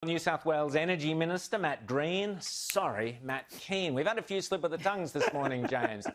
New South Wales Energy Minister Matt Kean. We've had a few slip of the tongues this morning, James.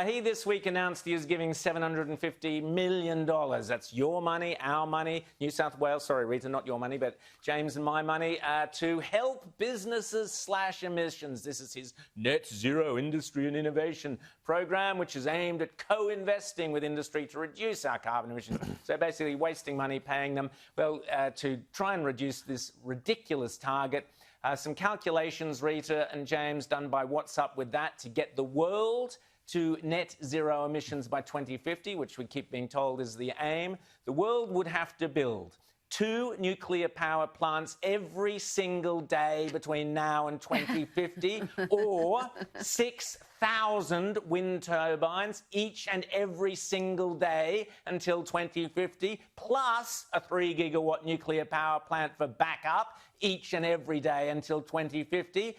He this week announced he is giving $750 million. That's your money, our money, New South Wales, sorry, Rita, not your money, but James and my money, to help businesses slash emissions. This is his Net Zero Industry and Innovation program, which is aimed at co-investing with industry to reduce our carbon emissions. So basically wasting money, paying them, well, to try and reduce this ridiculous target. Some calculations, Rita and James, done by What's Up With That to get the world to net zero emissions by 2050, which we keep being told is the aim. The world would have to build 2 nuclear power plants every single day between now and 2050, or 6,000 wind turbines each and every single day until 2050, plus a 3-gigawatt nuclear power plant for backup each and every day until 2050,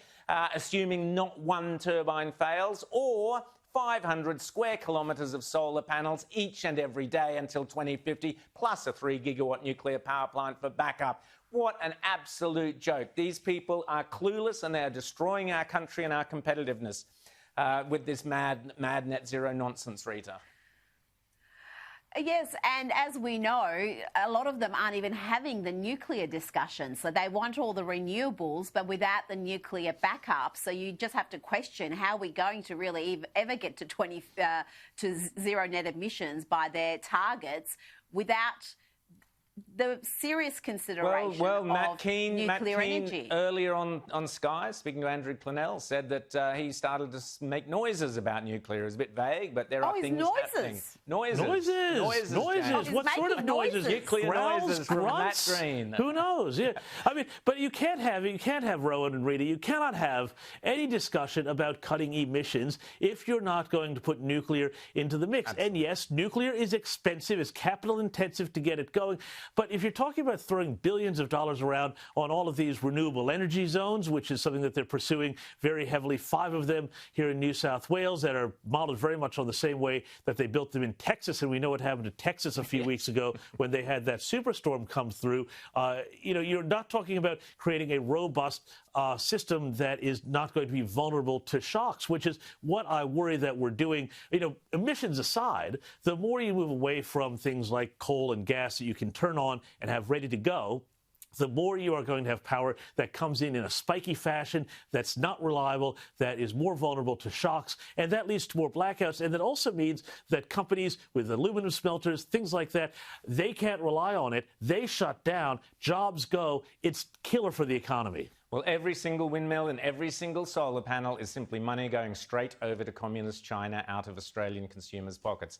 assuming not one turbine fails, or 500 square kilometres of solar panels each and every day until 2050, plus a 3-gigawatt nuclear power plant for backup. What an absolute joke. These people are clueless and they are destroying our country and our competitiveness with this mad net zero nonsense, Rita. Yes, and as we know, a lot of them aren't even having the nuclear discussion. So they want all the renewables, but without the nuclear backup. So you just have to question how we're going to really ever get to zero net emissions by their targets without the serious consideration of nuclear Kean energy. Earlier on Sky, speaking to Andrew Clennell, said that he started to make noises about nuclear. It's a bit vague, but there are things happening. Noises. What sort of noises? Nuclear noises from Matt Green. Who knows? Yeah, I mean, but you can't have Rowan and Rita. You cannot have any discussion about cutting emissions if you're not going to put nuclear into the mix. Absolutely. And yes, nuclear is expensive, it's capital intensive to get it going. But if you're talking about throwing billions of dollars around on all of these renewable energy zones, which is something that they're pursuing very heavily, 5 of them here in New South Wales that are modeled very much on the same way that they built them in Texas. And we know what happened to Texas a few weeks ago when they had that superstorm come through. You're not talking about creating a robust system that is not going to be vulnerable to shocks, which is what I worry that we're doing. Emissions aside, the more you move away from things like coal and gas that you can turn on and have ready to go, the more you are going to have power that comes in a spiky fashion, that's not reliable, that is more vulnerable to shocks, and that leads to more blackouts. And that also means that companies with aluminum smelters, things like that, they can't rely on it. They shut down, jobs go. It's killer for the economy. Well, every single windmill and every single solar panel is simply money going straight over to communist China out of Australian consumers' pockets.